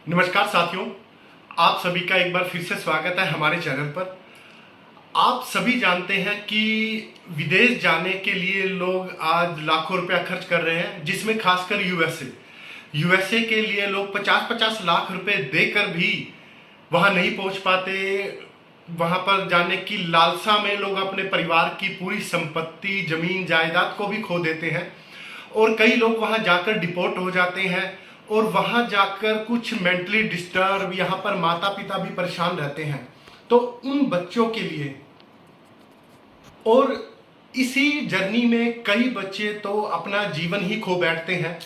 नमस्कार साथियों, आप सभी का एक बार फिर से स्वागत है हमारे चैनल पर। आप सभी जानते हैं कि विदेश जाने के लिए लोग आज लाखों रुपया खर्च कर रहे हैं, जिसमें खासकर यूएसए के लिए लोग 50-50 लाख रुपए देकर भी वहां नहीं पहुंच पाते। वहां पर जाने की लालसा में लोग अपने परिवार की पूरी संपत्ति, जमीन जायदाद को भी खो देते हैं और कई लोग वहां जाकर डिपोर्ट हो जाते हैं और वहां जाकर कुछ मेंटली डिस्टर्ब, यहाँ पर माता पिता भी परेशान रहते हैं। तो उन बच्चों के लिए, और इसी जर्नी में कई बच्चे तो अपना जीवन ही खो बैठते हैं,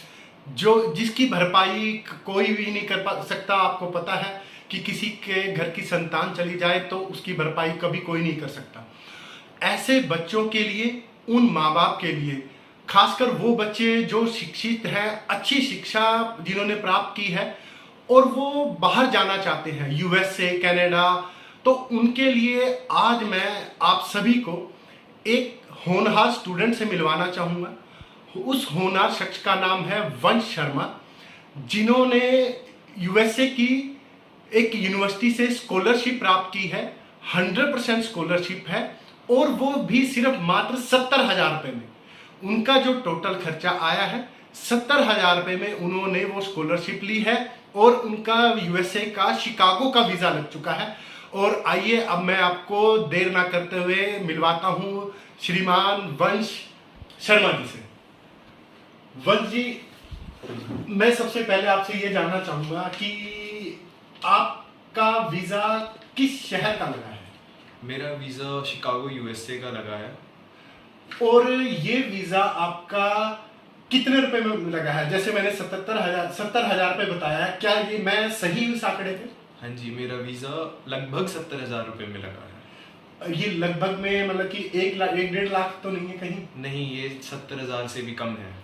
जिसकी भरपाई कोई भी नहीं कर सकता। आपको पता है कि किसी के घर की संतान चली जाए तो उसकी भरपाई कभी कोई नहीं कर सकता। ऐसे बच्चों के लिए, उन माँ बाप के लिए, खासकर वो बच्चे जो शिक्षित हैं, अच्छी शिक्षा जिन्होंने प्राप्त की है और वो बाहर जाना चाहते हैं, यूएसए, कनाडा, तो उनके लिए आज मैं आप सभी को एक होनहार स्टूडेंट से मिलवाना चाहूँगा। उस होनहार शख्स का नाम है वंश शर्मा, जिन्होंने यूएसए की एक यूनिवर्सिटी से स्कॉलरशिप प्राप्त की है। 100% स्कॉलरशिप है और वो भी सिर्फ मात्र 70,000 रुपये में। उनका जो टोटल खर्चा आया है 70,000 रुपये में उन्होंने वो स्कॉलरशिप ली है और उनका यूएसए का शिकागो का वीज़ा लग चुका है। और आइए अब मैं आपको देर ना करते हुए मिलवाता हूँ श्रीमान वंश शर्मा जी से। वंश जी, मैं सबसे पहले आपसे ये जानना चाहूँगा कि आपका वीज़ा किस शहर का लगा है? मेरा वीज़ा शिकागो यूएसए का लगा है। और ये वीज़ा आपका कितने रुपए में लगा है? जैसे मैंने 70,000 रुपये बताया है, क्या ये मैं सही इस आंकड़े पे? हाँ जी, मेरा वीज़ा लगभग 70,000 रुपये में लगा है। ये लगभग में मतलब कि 1-1.5 लाख तो नहीं है कहीं? नहीं, ये 70,000 से भी कम है।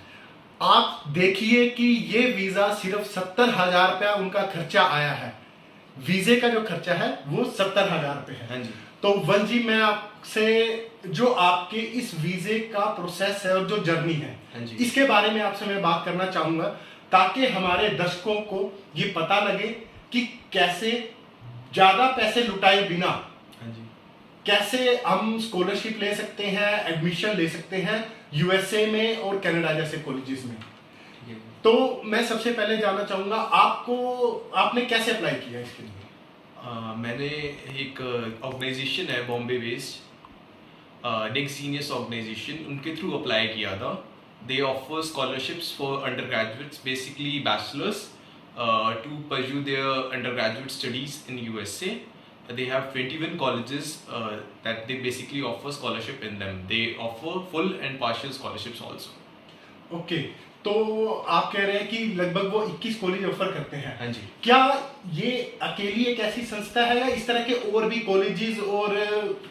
आप देखिए कि ये वीज़ा सिर्फ 70,000 रुपया उनका खर्चा आया है। वीज़े का जो खर्चा है वो 70,000 रुपये है। हाँ जी। तो वन जी, मैं आपसे जो आपके इस वीज़े का प्रोसेस है और जो जर्नी है, हाँ जी, इसके बारे में आपसे मैं बात करना चाहूँगा, ताकि हमारे दर्शकों को ये पता लगे कि कैसे ज़्यादा पैसे लुटाए बिना हाँ जी, कैसे हम स्कॉलरशिप ले सकते हैं, एडमिशन ले सकते हैं यूएसए में और कनाडा जैसे कॉलेजेस में। ठीक है। तो मैं सबसे पहले जानना चाहूँगा, आपने कैसे अप्लाई किया इसके लिए? मैंने एक ऑर्गेनाइजेशन है Bombay based, next genius organization, उनके थ्रू अप्लाई किया था। They offer scholarships for under graduates, basically bachelors, to pursue their under graduate studies in USA. They have 21 colleges that they basically offer scholarship in them. They offer full and partial scholarships also. Okay, तो आप कह रहे हैं कि लगभग वो 21 college offer करते हैं। हाँ जी। क्या ये अकेली एक ऐसी संस्था है या इस तरह के और भी कॉलेजेस और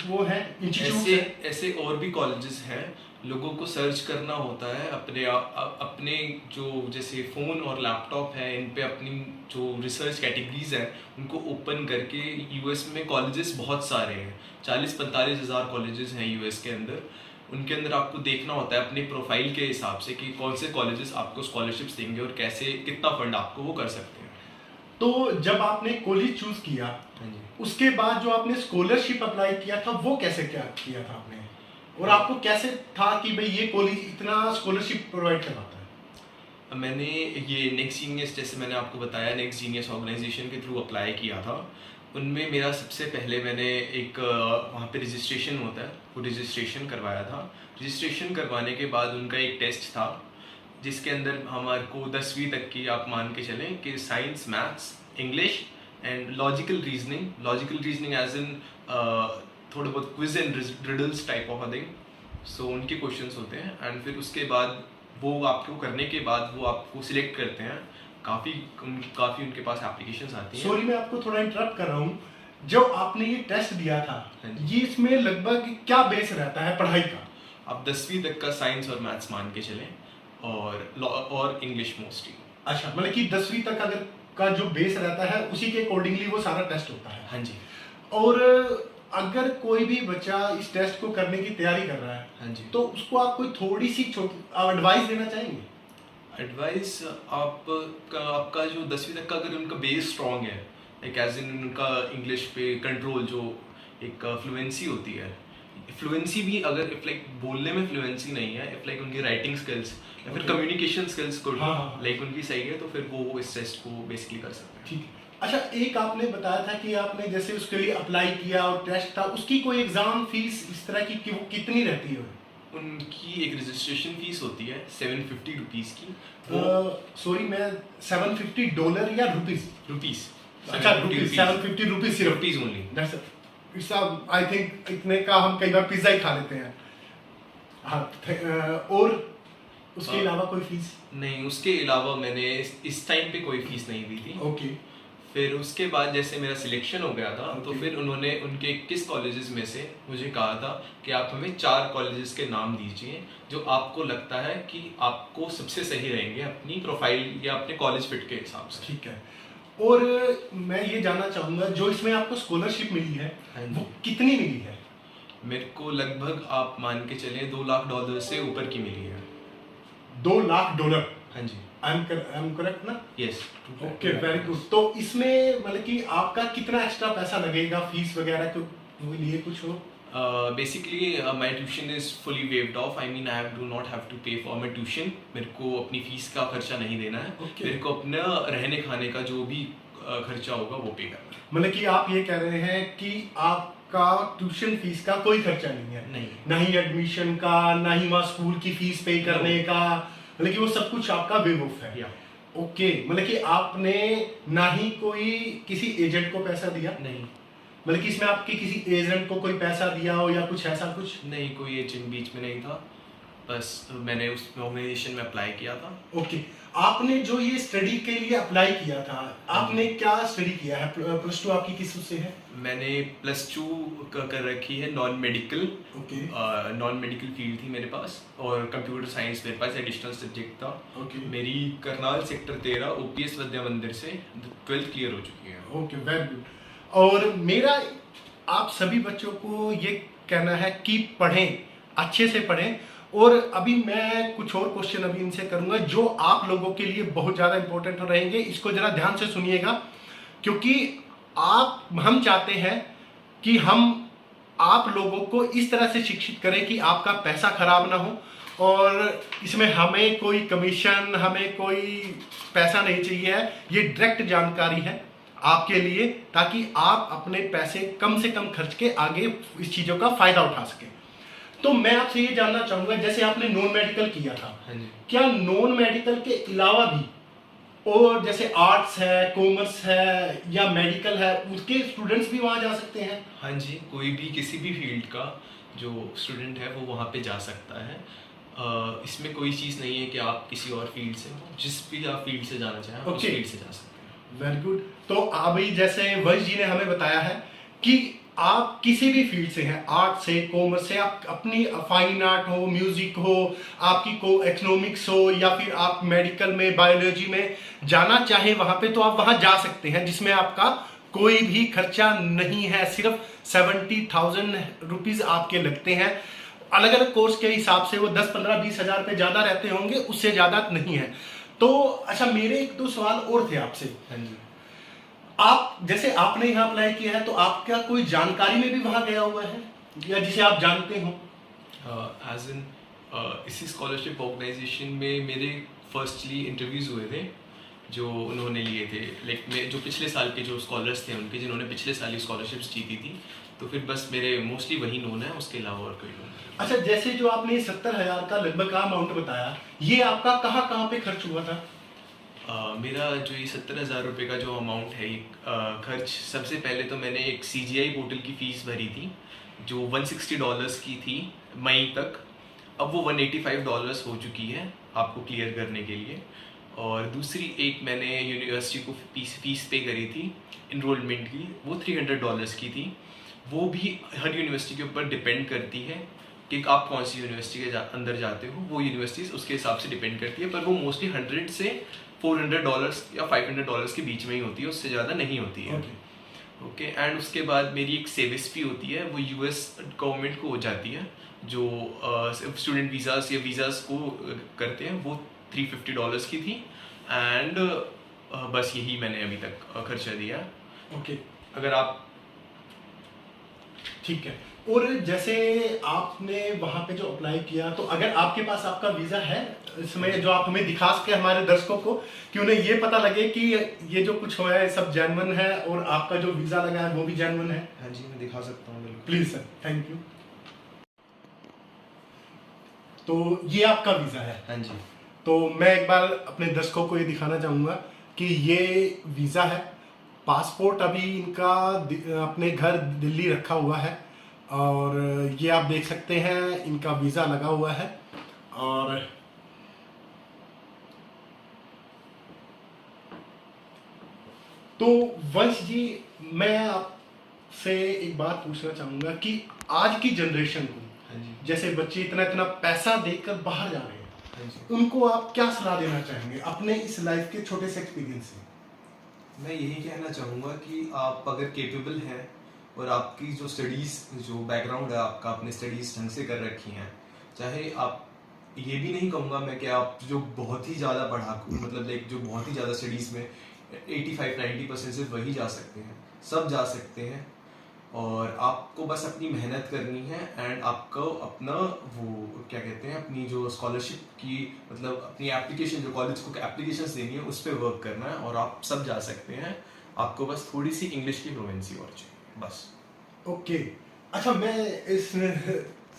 वो है इंस्टीट्यूट? ऐसे और भी कॉलेजेस हैं। लोगों को सर्च करना होता है अपने जो जैसे फ़ोन और लैपटॉप है, इन पे अपनी जो रिसर्च कैटेगरीज हैं उनको ओपन करके, यूएस में कॉलेजेस बहुत सारे हैं, 40-45 हज़ार कॉलेजेस हैं यूएस के अंदर। उनके अंदर आपको देखना होता है अपने प्रोफाइल के हिसाब से कि कौन से कॉलेजेस आपको स्कॉलरशिप्स देंगे और कैसे कितना फंड आपको वो कर सकते हैं। तो जब आपने कॉलेज चूज किया, हाँ जी, उसके बाद जो आपने स्कॉलरशिप अप्लाई किया था वो कैसे क्या किया था आपने, और आपको कैसे था कि भाई ये कॉलेज इतना स्कॉलरशिप प्रोवाइड करवाता है? मैंने ये नेक्स्ट जीनियस, जैसे मैंने आपको बताया, नेक्स्ट जीनियस ऑर्गेनाइजेशन के थ्रू अप्लाई किया था। उनमें मेरा सबसे पहले मैंने एक वहाँ पे रजिस्ट्रेशन होता है, वो रजिस्ट्रेशन करवाया था। रजिस्ट्रेशन करवाने के बाद उनका एक टेस्ट था जिसके अंदर हमारे को 10वीं तक की, आप मान के चलें कि science, maths, English and logical reasoning as in थोड़े बहुत quiz and riddles type of a thing. So उनके क्वेश्चंस होते हैं एंड फिर उसके बाद वो आपको करने के बाद वो आपको सिलेक्ट करते हैं। काफ़ी उनके पास एप्लीकेशंस आती हैं। सॉरी, मैं आपको थोड़ा इंटरप्ट कर रहा हूँ। जब आपने ये टेस्ट दिया था, हाँ ये इसमें लगभग क्या बेस रहता है पढ़ाई का? आप 10वीं तक का साइंस और मैथ्स मान के चलें और इंग्लिश मोस्टली। अच्छा, मतलब कि 10वीं तक अगर का जो बेस रहता है उसी के अकॉर्डिंगली वो सारा टेस्ट होता है। हाँ जी। और अगर कोई भी बच्चा इस टेस्ट को करने की तैयारी कर रहा है, हाँ जी, तो उसको आप कोई थोड़ी सी एडवाइस देना चाहेंगे? एडवाइस आपका जो 10वीं तक का अगर उनका बेस स्ट्रॉन्ग है, लाइक एज इन उनका इंग्लिश पे कंट्रोल, जो एक फ्लुएंसी होती है, फ्लुएंसी भी अगर इफ लाइक बोलने में फ्लुएंसी नहीं है, इफ लाइक उनकी राइटिंग स्किल्स या फिर कम्युनिकेशन स्किल्स गुड, हाँ। लाइक उनकी सही है, तो फिर वो इस टेस्ट को बेसिकली कर सकते हैं। ठीक है। अच्छा, एक आपने बताया था कि आपने जैसे उसके लिए अप्लाई किया और टेस्ट था, उसकी कोई एग्जाम फीस इस तरह की कि वो कितनी रहती है? उनकी एक रजिस्ट्रेशन फीस होती है 750 रुपीज़ की। सॉरी, मैं $750 या रुपीस? रुपीज़। अच्छा, रुपीस, 750 रुपीस सिर्फ। Rupees only. That's it's I think इतने का हम कई बार पिज्जा ही खा लेते हैं। हाँ, और उसके अलावा कोई फीस? नहीं, उसके अलावा मैंने इस टाइम पे कोई फीस नहीं दी थी। ओके। फिर उसके बाद जैसे मेरा सिलेक्शन हो गया था, तो Okay. फिर उन्होंने उनके 21 कॉलेजेस में से मुझे कहा था कि आप हमें 4 कॉलेजेस के नाम दीजिए जो आपको लगता है कि आपको सबसे सही रहेंगे अपनी प्रोफाइल या अपने कॉलेज फिट के हिसाब से। ठीक है। और मैं ये जानना चाहूंगा, जो इसमें आपको स्कॉलरशिप मिली है हाँ जी। वो कितनी मिली है? मेरे को लगभग आप मान के चले $2 लाख से ऊपर की मिली है। $2 लाख? हाँ जी। आई एम करेक्ट ना? यस। Okay, very good. तो इसमें मतलब कि आपका कितना एक्स्ट्रा पैसा लगेगा फीस वगैरह के लिए कुछ हो? Basically my tuition is fully waived off, I mean I do not have to pay for my tuition. मेरे को अपनी फीस का खर्चा नहीं देना है। Okay. मेरे को अपना रहने खाने का जो भी खर्चा होगा वो पे करना है। मतलब कि आप ये कह रहे हैं कि आपका ट्यूशन फीस का कोई खर्चा नहीं है? नहीं। ना ही एडमिशन का, ना ही वहाँ स्कूल की फीस पे करने का, मतलब कि वो सब कुछ आपका वेव ऑफ है? या ओके। मतलब कि आपने ना ही कोई किसी एजेंट को पैसा दिया? नहीं। मतलब कि इसमें आपके किसी एजेंट को कोई पैसा दिया हो या कुछ ऐसा कुछ? नहीं, कोई एजेंट बीच में नहीं था, बस मैंने उस ऑर्गेनाइजेशन में अप्लाई किया था। ओके। आपने जो ये स्टडी के लिए अप्लाई किया था, आपने क्या स्टडी किया है? प्लस 2 आपकी किस उससे है? मैंने +2 कर रखी है non medical. Okay. Non medical field थी मेरे पास, और कंप्यूटर साइंस मेरे पास एडिशनल सब्जेक्ट था। ओके। मेरी करनाल सेक्टर 13 OPS विद्या मंदिर से 12th क्लियर हो चुकी है। Okay, very good. और मेरा आप सभी बच्चों को ये कहना है कि पढ़ें, अच्छे से पढ़ें। और अभी मैं कुछ और क्वेश्चन अभी इनसे करूंगा जो आप लोगों के लिए बहुत ज़्यादा इंपॉर्टेंट रहेंगे। इसको ज़रा ध्यान से सुनिएगा, क्योंकि हम चाहते हैं कि हम आप लोगों को इस तरह से शिक्षित करें कि आपका पैसा खराब ना हो, और इसमें हमें कोई कमीशन, हमें कोई पैसा नहीं चाहिए है। ये डायरेक्ट जानकारी है आपके लिए, ताकि आप अपने पैसे कम से कम खर्च के आगे इस चीज़ों का फ़ायदा उठा सकें। तो मैं आपसे ये जानना चाहूँगा, जैसे आपने नॉन मेडिकल किया था, हाँ जी। क्या नॉन मेडिकल के अलावा भी और जैसे आर्ट्स है, कॉमर्स है या मेडिकल है, उसके स्टूडेंट्स भी वहाँ जा सकते हैं? हाँ जी, कोई भी किसी भी फील्ड का जो स्टूडेंट है वो वहाँ पे जा सकता है। इसमें कोई चीज़ नहीं है कि आप किसी और फील्ड से हो, जिस भी आप फील्ड से जाना चाहें उस Okay. फील्ड से जा सकते हैं। Very good. तो अभी जैसे वंश जी ने हमें बताया है कि आप किसी भी फील्ड से हैं, आर्ट से, कॉमर्स से, आप अपनी फाइन आर्ट हो, म्यूजिक हो, आपकी को इकोनॉमिक्स हो, या फिर आप मेडिकल में, बायोलॉजी में जाना चाहें वहाँ पे, तो आप वहाँ जा सकते हैं, जिसमें आपका कोई भी खर्चा नहीं है। सिर्फ 70,000 रुपीज़ आपके लगते हैं। अलग अलग कोर्स के हिसाब से वो 10, 15, 20 हज़ार पे ज़्यादा रहते होंगे, उससे ज़्यादा नहीं है। तो अच्छा, मेरे 1-2 सवाल और थे आपसे। हाँ जी। आप जैसे आपने यहाँ अप्लाई किया है, तो आपका कोई जानकारी में भी वहाँ गया हुआ है या जिसे आप जानते हो? एज इन इसी स्कॉलरशिप ऑर्गेनाइजेशन में मेरे फर्स्टली इंटरव्यूज़ हुए थे जो उन्होंने लिए थे, लाइक जो पिछले साल के जो स्कॉलर्स थे उनके, जिन्होंने पिछले साल ही स्कॉलरशिप्स जीती थी। तो फिर बस मेरे मोस्टली वही नोन है, उसके अलावा और कोई नोन नहीं। अच्छा, जैसे जो आपने 70,000 का लगभग अमाउंट बताया, ये आपका कहाँ कहाँ पे खर्च हुआ था? मेरा जो ये 70,000 रुपये का जो अमाउंट है खर्च, सबसे पहले तो मैंने एक CGI पोर्टल की फ़ीस भरी थी जो $160 की थी मई तक। अब वो $185 हो चुकी है आपको क्लियर करने के लिए। और दूसरी एक मैंने यूनिवर्सिटी को फीस पे करी थी इनरोलमेंट की, वो $300 की थी। वो भी हर यूनिवर्सिटी के ऊपर डिपेंड करती है कि आप कौन सी यूनिवर्सिटी के अंदर जाते हो, वो यूनिवर्सिटीज़ उसके हिसाब से डिपेंड करती है, पर वो मोस्टली 100 से $400 या $500 के बीच में ही होती है, उससे ज़्यादा नहीं होती है। ओके। एंड उसके बाद मेरी एक सेविस फी होती है, वो US गवर्नमेंट को हो जाती है, जो स्टूडेंट वीज़ास या वीज़ास को करते हैं, वो $350 की थी एंड बस यही मैंने अभी तक खर्चा दिया। ओके, अगर आप ठीक है। और जैसे आपने वहां पे जो अप्लाई किया, तो अगर आपके पास आपका वीजा है इसमें, जो आप हमें दिखा सके हमारे दर्शकों को, कि उन्हें ये पता लगे कि ये जो कुछ हुआ है सब जेन्युइन है और आपका जो वीजा लगा है वो भी जेन्युइन है। हाँ जी, मैं दिखा सकता हूँ बिल्कुल। Please sir, thank you. तो ये आपका वीजा है। हाँ जी। तो मैं एक बार अपने दर्शकों को ये दिखाना चाहूँगा कि ये वीज़ा है। पासपोर्ट अभी इनका अपने घर दिल्ली रखा हुआ है, और ये आप देख सकते हैं इनका वीज़ा लगा हुआ है। और तो वंश जी, मैं आपसे एक बात पूछना चाहूँगा कि आज की जनरेशन को, हाँ जी। जैसे बच्चे इतना इतना पैसा देकर बाहर जा रहे हैं, हाँ जी। उनको आप क्या सलाह देना चाहेंगे अपने इस लाइफ के छोटे से एक्सपीरियंस से? मैं यही कहना चाहूँगा कि आप अगर केपेबल हैं और आपकी जो स्टडीज़, जो बैकग्राउंड है आपका, आपने स्टडीज़ ढंग से कर रखी हैं, चाहे आप, ये भी नहीं कहूँगा मैं कि आप जो बहुत ही ज़्यादा पढ़ाकू, मतलब लाइक जो बहुत ही ज़्यादा स्टडीज़ में 85-90% से वही जा सकते हैं, सब जा सकते हैं, और आपको बस अपनी मेहनत करनी है एंड आपको अपना वो क्या कहते हैं, अपनी जो स्कॉलरशिप की, मतलब अपनी एप्लीकेशन, जो कॉलेज को एप्लीकेशंस देनी है उस पर वर्क करना है और आप सब जा सकते हैं। आपको बस थोड़ी सी इंग्लिश की फ्लुएंसी और चाहिए, बस। ओके, अच्छा, मैं इस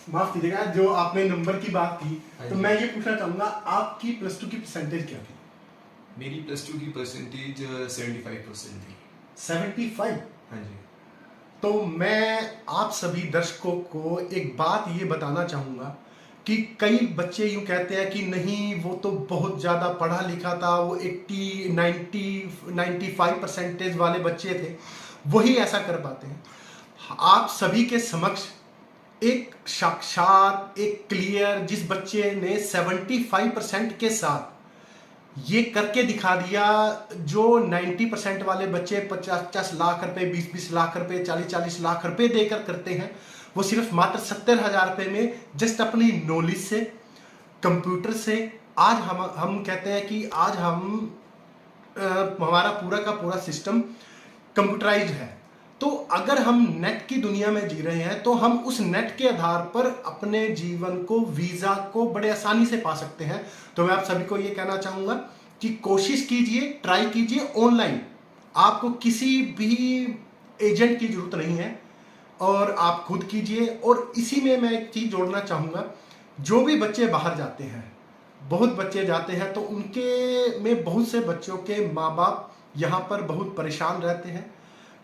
माफ कीजिएगा, जो आपने नंबर की बात की, हाँ तो जी। मैं ये पूछना चाहूंगा आपकी +2 की परसेंटेज क्या थी? मेरी +2 की परसेंटेज 75% थी। 75? हाँ जी। तो मैं आप सभी दर्शकों को एक बात ये बताना चाहूँगा कि कई बच्चे यूँ कहते हैं कि नहीं, वो तो बहुत ज़्यादा पढ़ा लिखा था, वो 80, 90, 95% वाले बच्चे थे, वही ऐसा कर पाते हैं। आप सभी के समक्ष एक साक्षात, एक क्लियर, जिस बच्चे ने 75% के साथ ये करके दिखा दिया, जो 90% वाले बच्चे 50-50 लाख रुपए, 20-20 लाख रुपए, 40-40 लाख रुपए देकर करते हैं, वो सिर्फ मात्र 70,000 रुपए में जस्ट अपनी नॉलेज से, कंप्यूटर से, आज हम कहते हैं कि आज हमारा पूरा का पूरा सिस्टम कंप्यूटराइज्ड है। तो अगर हम नेट की दुनिया में जी रहे हैं, तो हम उस नेट के आधार पर अपने जीवन को, वीज़ा को बड़े आसानी से पा सकते हैं। तो मैं आप सभी को ये कहना चाहूँगा कि कोशिश कीजिए, ट्राई कीजिए ऑनलाइन। आपको किसी भी एजेंट की ज़रूरत नहीं है, और आप खुद कीजिए। और इसी में मैं एक चीज़ जोड़ना चाहूँगा, जो भी बच्चे बाहर जाते हैं, बहुत बच्चे जाते हैं, तो उनके में बहुत से बच्चों के माँ बाप यहाँ पर बहुत परेशान रहते हैं,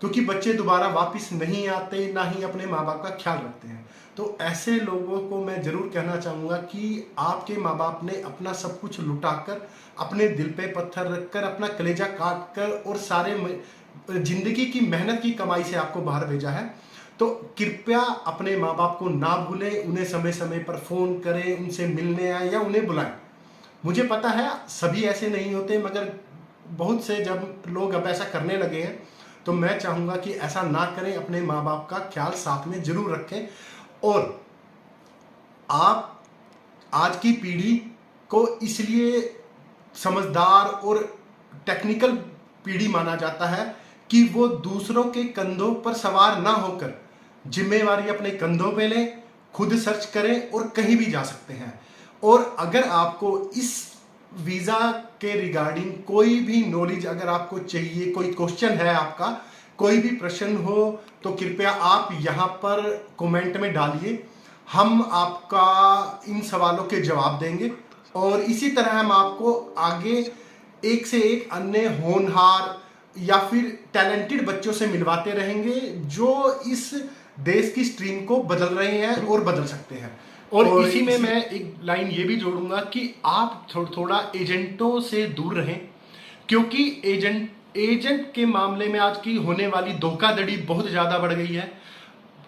क्योंकि बच्चे दोबारा वापस नहीं आते, ना ही अपने माँ बाप का ख्याल रखते हैं। तो ऐसे लोगों को मैं ज़रूर कहना चाहूँगा कि आपके माँ बाप ने अपना सब कुछ लुटाकर, अपने दिल पे पत्थर रखकर, अपना कलेजा काट कर और सारे ज़िंदगी की मेहनत की कमाई से आपको बाहर भेजा है। तो कृपया अपने माँ बाप को ना भूलें, उन्हें समय समय पर फ़ोन करें, उनसे मिलने आए या उन्हें बुलाएं। मुझे पता है सभी ऐसे नहीं होते, मगर बहुत से जब लोग अब ऐसा करने लगे हैं, तो मैं चाहूँगा कि ऐसा ना करें, अपने माँ बाप का ख्याल साथ में जरूर रखें। और आप आज की पीढ़ी को इसलिए समझदार और टेक्निकल पीढ़ी माना जाता है कि वो दूसरों के कंधों पर सवार ना होकर जिम्मेवारी अपने कंधों पे लें, खुद सर्च करें और कहीं भी जा सकते हैं। और अगर आपको इस वीज़ा के रिगार्डिंग कोई भी नॉलेज अगर आपको चाहिए, कोई क्वेश्चन है आपका, कोई भी प्रश्न हो, तो कृपया आप यहाँ पर कमेंट में डालिए, हम आपका इन सवालों के जवाब देंगे। और इसी तरह हम आपको आगे एक से एक अन्य होनहार या फिर टैलेंटेड बच्चों से मिलवाते रहेंगे, जो इस देश की स्ट्रीम को बदल रहे हैं और बदल सकते हैं। और इसी में मैं एक लाइन ये भी जोड़ूंगा कि आप थोड़ा एजेंटों से दूर रहें, क्योंकि एजेंट के मामले में आज की होने वाली धोखाधड़ी बहुत ज़्यादा बढ़ गई है।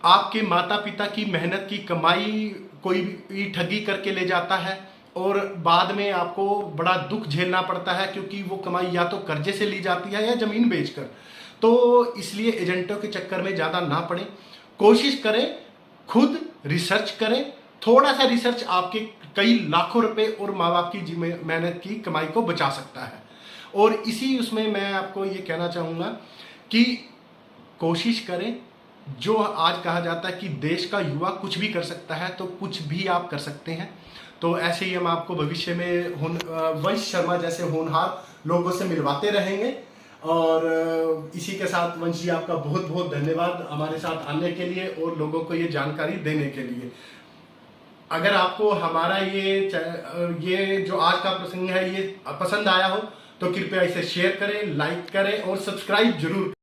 आपके माता पिता की मेहनत की कमाई कोई भी ठगी करके ले जाता है, और बाद में आपको बड़ा दुख झेलना पड़ता है, क्योंकि वो कमाई या तो कर्जे से ली जाती है या ज़मीन बेचकर। तो इसलिए एजेंटों के चक्कर में ज़्यादा ना पड़ें, कोशिश करें, खुद रिसर्च करें, थोड़ा सा रिसर्च आपके कई लाखों रुपए और माँ बाप की मेहनत की कमाई को बचा सकता है। और इसी उसमें मैं आपको ये कहना चाहूँगा कि कोशिश करें, जो आज कहा जाता है कि देश का युवा कुछ भी कर सकता है, तो कुछ भी आप कर सकते हैं। तो ऐसे ही हम आपको भविष्य में वंश शर्मा जैसे होनहार लोगों से मिलवाते रहेंगे। और इसी के साथ वंश जी आपका बहुत बहुत धन्यवाद हमारे साथ आने के लिए और लोगों को ये जानकारी देने के लिए। अगर आपको हमारा ये जो आज का प्रसंग है ये पसंद आया हो तो कृपया इसे शेयर करें, लाइक करें और सब्सक्राइब जरूर